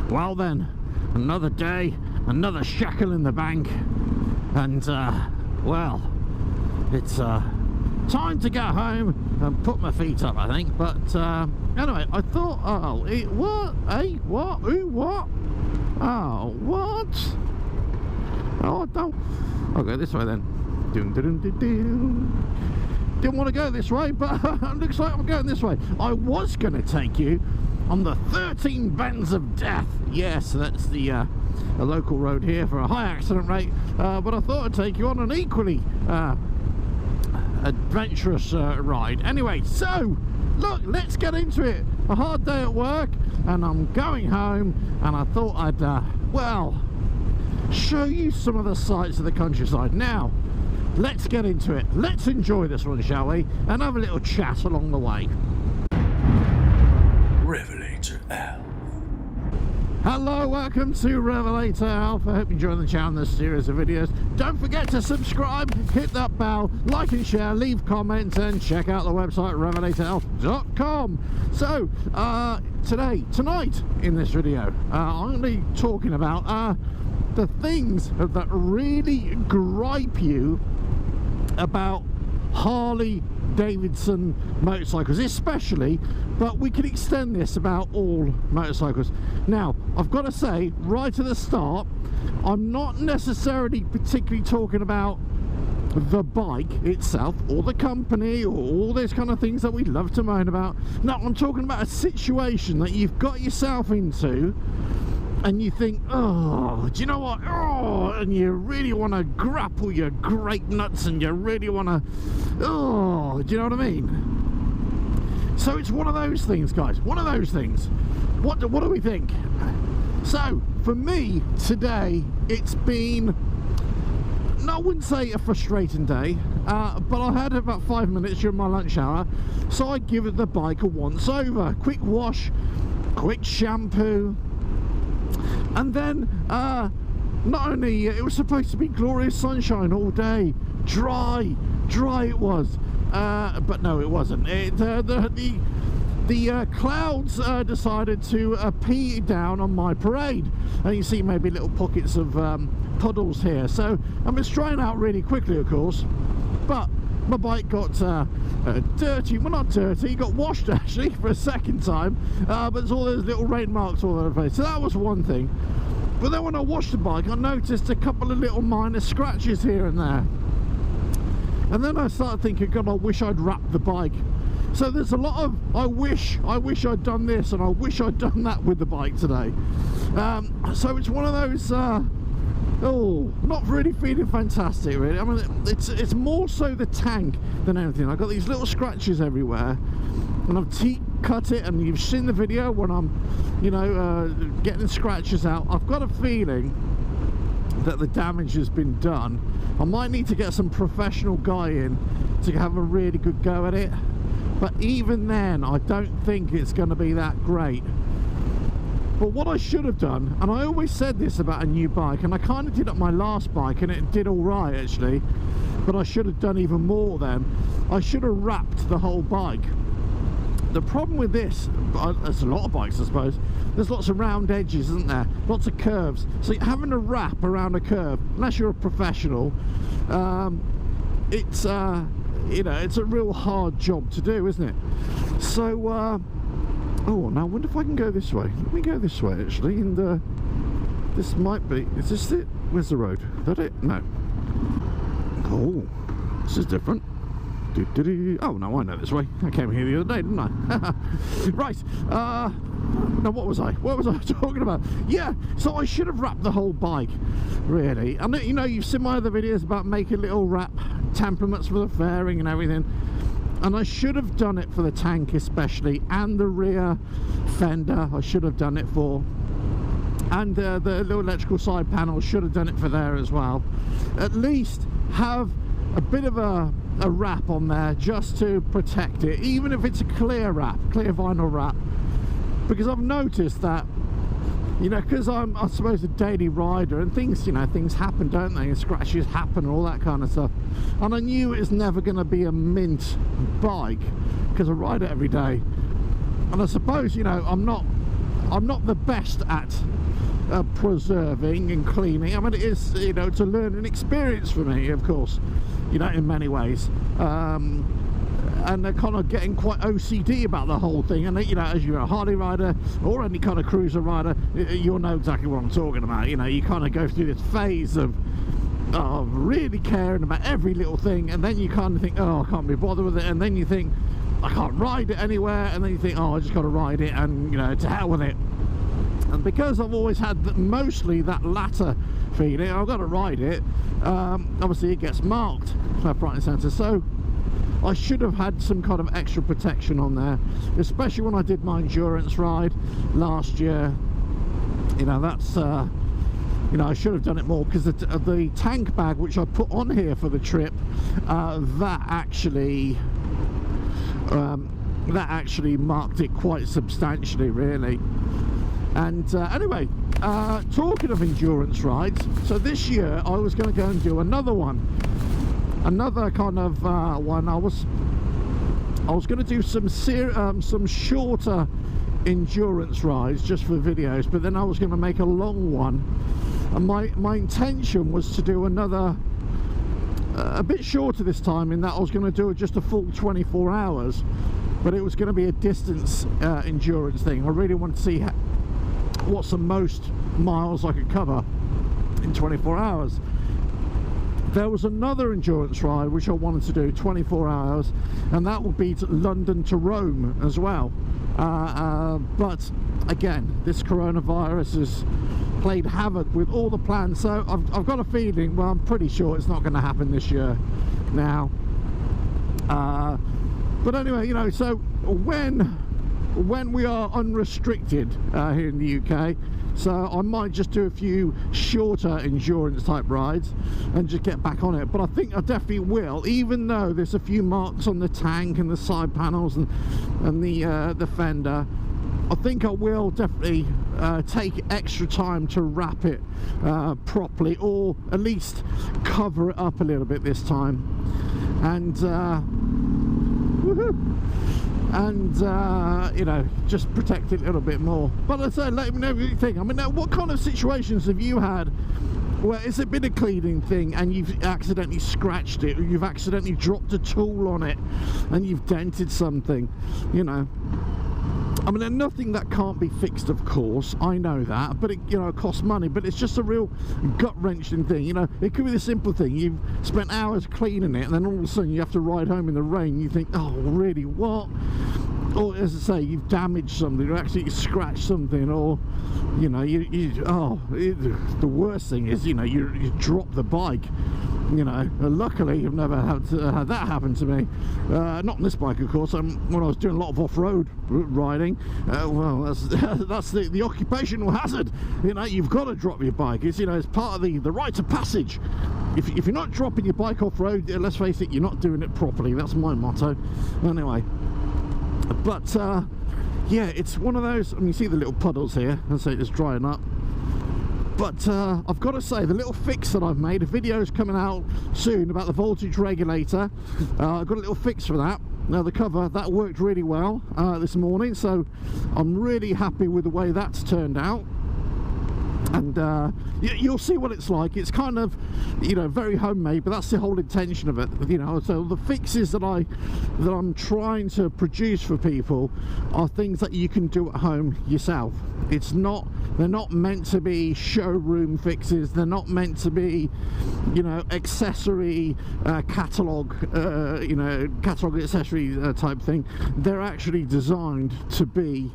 Well then, another day, another shekel in the bank, and well, it's time to go home and put my feet up, I think. But anyway, I thought, oh, what? Hey, what? Ooh, what? Oh, what? Oh, don't. I'll go this way then. Didn't want to go this way, but it looks like I'm going this way. I was going to take you on the 13 Bends of Death. Yes, that's the a local road here for a high accident rate. But I thought I'd take you on an equally adventurous ride. Anyway, so look, let's get into it. A hard day at work, and I'm going home, and I thought I'd well, show you some of the sights of the countryside. Now, let's get into it. Let's enjoy this one, shall we? And have a little chat along the way. RevelatorAlf. Hello, welcome to RevelatorAlf. I hope you're enjoying the channel, this series of videos. Don't forget to subscribe, hit that bell, like and share, leave comments, and check out the website RevelatorAlf.com. So, tonight in this video, I'm going to be talking about the things that really gripe you about Harley Davidson motorcycles, especially, but we can extend this about all motorcycles. Now, I've got to say right at the start, I'm not necessarily particularly talking about the bike itself or the company or all those kind of things that we love to moan about. No, I'm talking about a situation that you've got yourself into and you think, oh, do you know what? Oh, and you really want to grapple your great nuts, and you really want to, oh, do you know what I mean? So it's one of those things, guys. One of those things. What do we think? So for me today, it's been, no, I wouldn't say a frustrating day, but I had about 5 minutes during my lunch hour, so I give the bike a once over. Quick wash, quick shampoo. And then, not only, it was supposed to be glorious sunshine all day, dry it was, but no, it wasn't. The clouds decided to pee down on my parade, and you see maybe little pockets of puddles here. So I'm just drying out really quickly, of course, but my bike got dirty. Well, not dirty, it got washed actually for a second time, but there's all those little rain marks all over the place. So that was one thing. But then when I washed the bike, I noticed a couple of little minor scratches here and there. And then I started thinking, God, I wish I'd wrapped the bike. So there's a lot of, I wish I'd done this, and I wish I'd done that with the bike today. So it's one of those, oh, not really feeling fantastic, really. I mean, it's more so the tank than anything. I've got these little scratches everywhere, and I've cut it, and you've seen the video when I'm, you know, getting the scratches out. I've got a feeling that the damage has been done. I might need to get some professional guy in to have a really good go at it, but even then I don't think it's going to be that great. But what I should have done, and I always said this about a new bike, and I kind of did at my last bike, and it did all right actually, but I should have done even more then. I should have wrapped the whole bike. The problem with this, there's a lot of bikes I suppose, there's lots of round edges, isn't there? Lots of curves. So having a wrap around a curve, unless you're a professional, it's you know, it's a real hard job to do, isn't it? So oh, now I wonder if I can go this way. Let me go this way actually, and this might be, is this it? Where's the road? Is that it? No. Oh, this is different. Oh no, I know this way. I came here the other day, didn't I? Right. Now what was I talking about? Yeah, so I should have wrapped the whole bike, really. And you know, you've seen my other videos about making little wrap temperaments for the fairing and everything, and I should have done it for the tank especially, and the rear fender I should have done it for, and the little electrical side panel should have done it for there as well. At least have a bit of a wrap on there just to protect it, even if it's a clear wrap, clear vinyl wrap, because I've noticed that, you know, because I'm, I suppose, a daily rider, and things, you know, things happen, don't they, and scratches happen and all that kind of stuff, and I knew it was never going to be a mint bike because I ride it every day. And I suppose, you know, I'm not I'm not the best at preserving and cleaning. I mean, it is, you know, it's a learning experience for me, of course, you know, in many ways. And they're kind of getting quite OCD about the whole thing. And you know, as you're a Harley rider or any kind of cruiser rider, you'll know exactly what I'm talking about. You know, you kind of go through this phase of really caring about every little thing, and then you kind of think, oh, I can't be bothered with it, and then you think, I can't ride it anywhere, and then you think, oh, I just got to ride it, and you know, to hell with it. And because I've always had mostly that latter feeling, I've got to ride it. Obviously, it gets marked left, right, and centre. So I should have had some kind of extra protection on there, especially when I did my endurance ride last year. You know, that's you know, I should have done it more, because the tank bag which I put on here for the trip, that actually marked it quite substantially, really. And anyway, talking of endurance rides, so this year I was going to go and do another one, another kind of one. I was going to do some shorter endurance rides just for videos, but then I was going to make a long one, and my intention was to do another a bit shorter this time, in that I was going to do just a full 24 hours, but it was going to be a distance endurance thing. I really wanted to see what's the most miles I could cover in 24 hours. There was another endurance ride which I wanted to do 24 hours, and that would be to London to Rome as well. But again, this coronavirus has played havoc with all the plans, so I've got a feeling, well, I'm pretty sure it's not going to happen this year now. But anyway, you know, so when we are unrestricted here in the UK, so I might just do a few shorter endurance type rides and just get back on it. But I think I definitely will, even though there's a few marks on the tank and the side panels and the fender. I think I will definitely take extra time to wrap it properly, or at least cover it up a little bit this time, and you know, just protect it a little bit more. But I say, let me know what you think. I mean, now, what kind of situations have you had where it's been a cleaning thing and you've accidentally scratched it, or you've accidentally dropped a tool on it and you've dented something, you know? I mean, there's nothing that can't be fixed, of course, I know that, but it, you know, it costs money. But it's just a real gut-wrenching thing, you know. It could be the simple thing, you've spent hours cleaning it, and then all of a sudden you have to ride home in the rain. You think, oh, really, what? Or, as I say, you've damaged something, or actually you scratched something, or, you know, the worst thing is, you know, you drop the bike. You know, luckily I've never had that happen to me. Not on this bike, of course. When I was doing a lot of off-road riding, well, that's the occupational hazard. You know, you've got to drop your bike. It's, you know, it's part of the rite of passage. If you're not dropping your bike off-road, let's face it, you're not doing it properly. That's my motto. Anyway, but yeah, it's one of those. I mean, you see the little puddles here. Let's say it's drying up. But I've got to say, the little fix that I've made, a video is coming out soon about the voltage regulator. I've got a little fix for that. Now, the cover, that worked really well this morning, so I'm really happy with the way that's turned out. And you'll see what it's like. It's kind of, you know, very homemade, but that's the whole intention of it, you know. So the fixes that I'm trying to produce for people are things that you can do at home yourself. They're not meant to be showroom fixes. They're not meant to be, you know, accessory catalog, you know, catalog accessory type thing. They're actually designed to be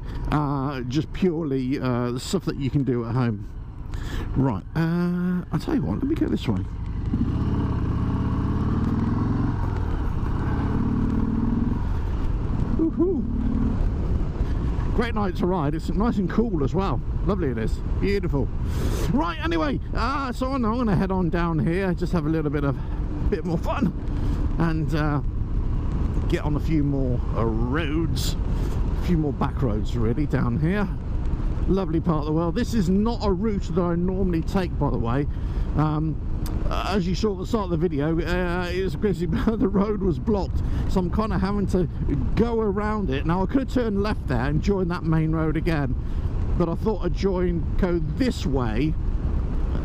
just purely stuff that you can do at home. Right, I'll tell you what, let me go this way. Woohoo! Great night to ride. It's nice and cool as well. Lovely it is. Beautiful. Right, anyway, so I'm going to head on down here, just have a little bit more fun, and get on a few more roads, a few more back roads really down here. Lovely part of the world. This is not a route that I normally take, by the way. As you saw at the start of the video, it was basically the road was blocked, so I'm kind of having to go around it. Now, I could have turned left there and joined that main road again, but I thought I'd go this way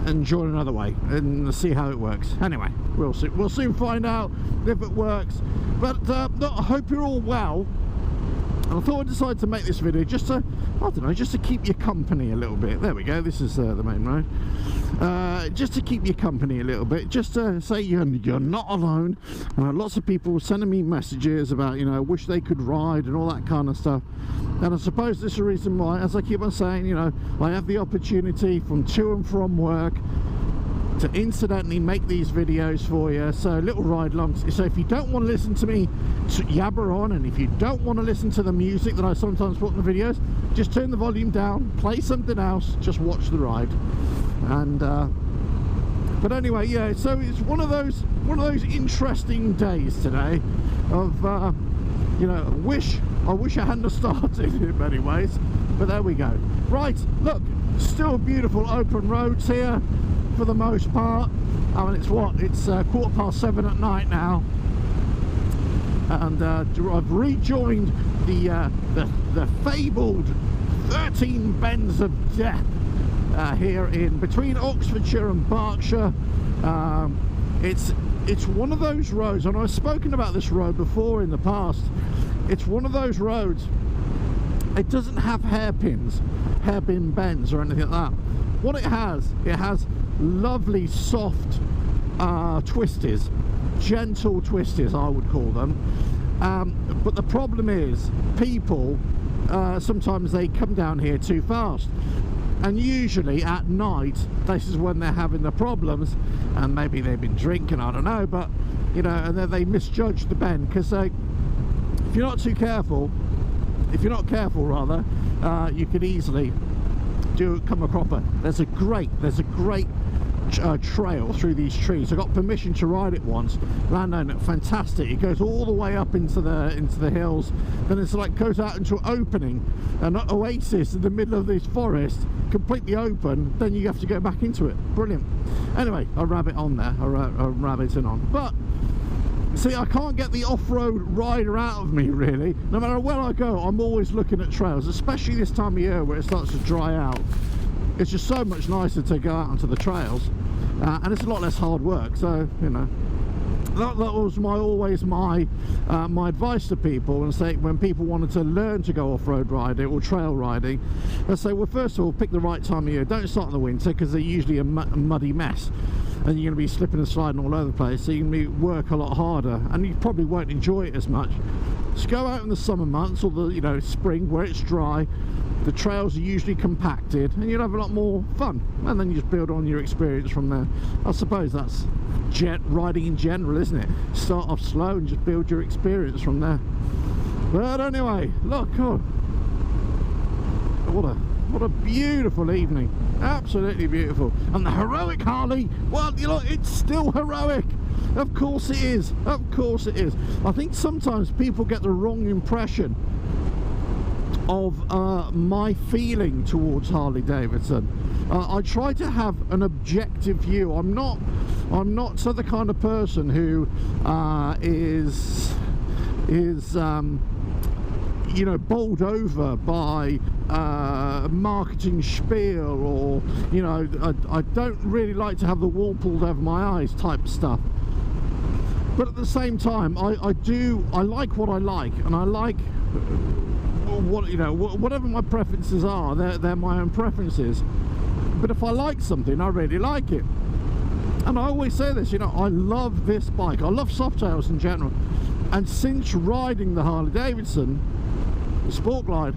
and join another way and see how it works. Anyway, we'll soon find out if it works. But look, I hope you're all well. And I thought I'd decide to make this video just to, I don't know, just to keep you company a little bit. There we go, this is the main road. Just to keep you company a little bit, just to say you're not alone. Lots of people sending me messages about, you know, wish they could ride and all that kind of stuff. And I suppose this is the reason why, as I keep on saying, you know, I have the opportunity from to and from work to incidentally make these videos for you. So little ride alongs. So if you don't want to listen to me yabber on, and if you don't want to listen to the music that I sometimes put in the videos, just turn the volume down, play something else, just watch the ride. And but anyway, yeah, so it's one of those interesting days today of you know, I wish I hadn't started in many ways, but there we go. Right, look, still beautiful open roads here for the most part. I mean, it's 7:15 at night now, and I've rejoined the fabled 13 bends of death here in between Oxfordshire and Berkshire. It's one of those roads, and I've spoken about this road before in the past. It's one of those roads, it doesn't have hairpin bends or anything like that. What it has lovely soft twisties, gentle twisties I would call them, but the problem is people sometimes they come down here too fast, and usually at night this is when they're having the problems, and maybe they've been drinking, I don't know, but you know, and then they misjudge the bend, because if you're not careful rather, you could easily come a cropper. There's a great trail through these trees. I got permission to ride it once. Landowner, fantastic. It goes all the way up into the hills. Then it's like goes out into an opening, an oasis in the middle of this forest, completely open. Then you have to go back into it. Brilliant. Anyway, I rabbit on there. I'm rabbiting on. But see, I can't get the off-road rider out of me, really. No matter where I go, I'm always looking at trails, especially this time of year where it starts to dry out. It's just so much nicer to go out onto the trails, and it's a lot less hard work. So, you know, that was always my advice to people, and say when people wanted to learn to go off-road riding or trail riding, let's say, well, first of all, pick the right time of year. Don't start in the winter, because they're usually a muddy mess, and you're going to be slipping and sliding all over the place, so you can work a lot harder, and you probably won't enjoy it as much. Just go out in the summer months, or the, you know, spring, where it's dry. The trails are usually compacted, and you'll have a lot more fun, and then you just build on your experience from there. I suppose that's riding in general, isn't it? Start off slow and just build your experience from there. But anyway, look, oh, what a beautiful evening, absolutely beautiful. And the heroic Harley, well, you know, it's still heroic. Of course it is, of course it is. I think sometimes people get the wrong impression of my feeling towards Harley Davidson. I try to have an objective view. I'm not so the kind of person who is you know, bowled over by marketing spiel, or, you know, I don't really like to have the wool pulled over my eyes type stuff. But at the same time, I like what I like, and I like what, you know, whatever my preferences are, they're my own preferences. But if I like something, I really like it. And I always say this, you know, I love this bike. I love Softails in general. And since riding the Harley Davidson Sport Glide,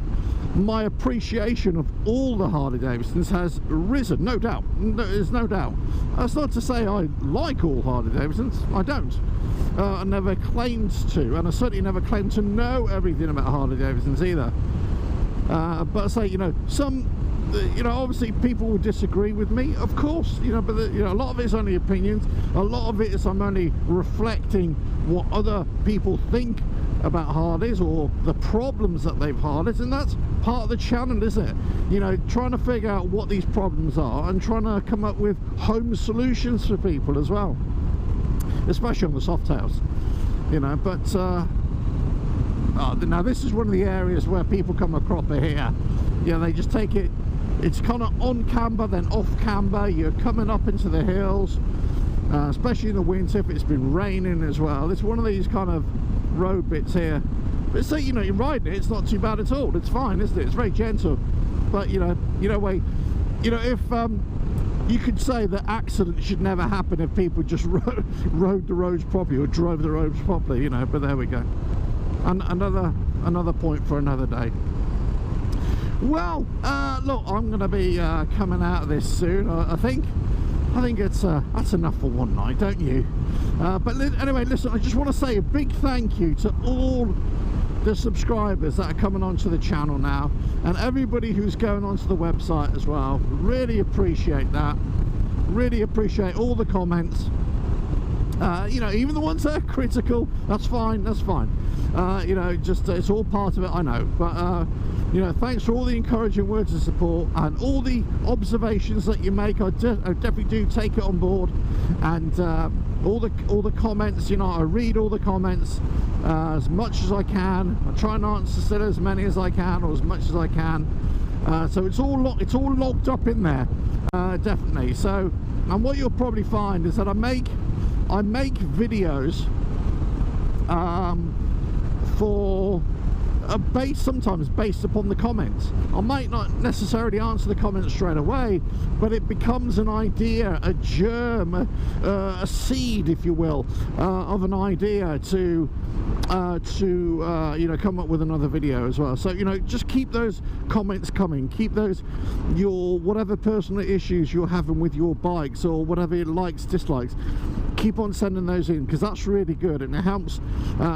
my appreciation of all the Harley Davidsons has risen, no doubt. There's no doubt. That's not to say I like all Harley Davidsons. I don't. I never claimed to, and I certainly never claimed to know everything about Harley Davidsons either. But I say, you know, you know, obviously people will disagree with me, of course, you know, but you know, a lot of it's only opinions. A lot of it is I'm only reflecting what other people think about Harleys, or the problems that they've Harleys, and that's part of the channel, isn't it? You know, trying to figure out what these problems are and trying to come up with home solutions for people as well, especially on the Softails, you know. But now this is one of the areas where people come a cropper here, Yeah, they just take it, it's kind of on camber then off camber. You're coming up into the hills, especially in the winter if it's been raining as well. It's one of these kind of road bits here, but say, you know, you're riding it, it's not too bad at all. It's fine, isn't it? It's very gentle. But you know if you could say that accidents should never happen if people just rode the roads properly or drove the roads properly, you know. But there we go. And another point for another day. Well, look, I'm going to be coming out of this soon. I think it's that's enough for one night, don't you? But anyway, listen, I just want to say a big thank you to all the subscribers that are coming onto the channel now, and everybody who's going onto the website as well. Really appreciate that. Really appreciate all the comments. You know, even the ones that are critical, that's fine, that's fine. You know, just it's all part of it, I know. But you know, thanks for all the encouraging words of support and all the observations that you make. I definitely do take it on board, and all the comments. You know, I read all the comments as much as I can. I try and answer still as many as I can, or as much as I can. So it's all logged up in there, definitely. So, and what you'll probably find is that I make videos for sometimes based upon the comments. I might not necessarily answer the comments straight away, but it becomes an idea, a germ, a seed, if you will, of an idea to you know, come up with another video as well. So, you know, just keep those comments coming, keep those, your whatever personal issues you're having with your bikes or whatever likes, dislikes, keep on sending those in, because that's really good, and it helps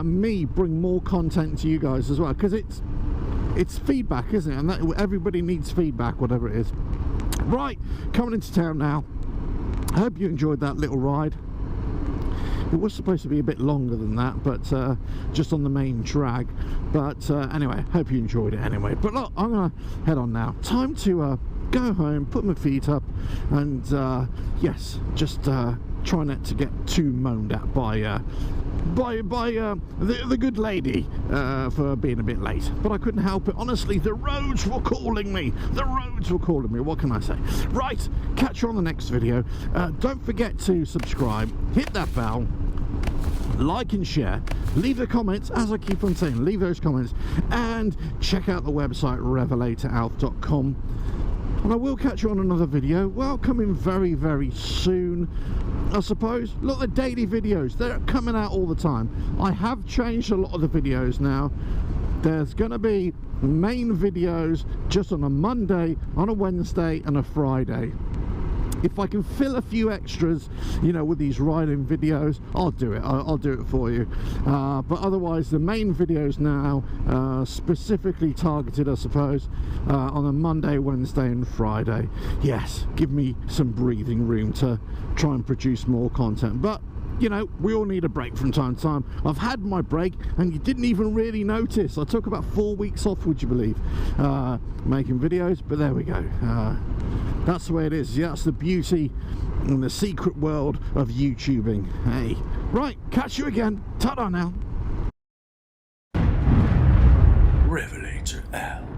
me bring more content to you guys as well, because it's feedback, isn't it? And that, everybody needs feedback, whatever it is. Right, coming into town now. I hope you enjoyed that little ride. It was supposed to be a bit longer than that, but just on the main drag. But anyway, hope you enjoyed it anyway. But look, I'm gonna head on now. Time to go home, put my feet up, and yes, just try not to get too moaned at by the good lady for being a bit late. But I couldn't help it. Honestly, the roads were calling me. The roads were calling me. What can I say? Right, catch you on the next video. Don't forget to subscribe, hit that bell, like and share, leave the comments, as I keep on saying, leave those comments, and check out the website RevelatorAlf.com. And I will catch you on another video, well, coming very, very soon, I suppose. Look, the daily videos, they're coming out all the time. I have changed a lot of the videos now. There's going to be main videos just on a Monday, on a Wednesday, and a Friday. If I can fill a few extras, you know, with these riding videos, I'll do it. I'll do it for you. But otherwise, the main videos now, specifically targeted, I suppose, on a Monday, Wednesday, and Friday. Yes, give me some breathing room to try and produce more content. But you know, we all need a break from time to time. I've had my break, and you didn't even really notice. I took about 4 weeks off, would you believe, making videos. But there we go. That's the way it is. Yeah, that's the beauty and the secret world of YouTubing. Hey, right, catch you again. Ta-da now. RevelatorAlf.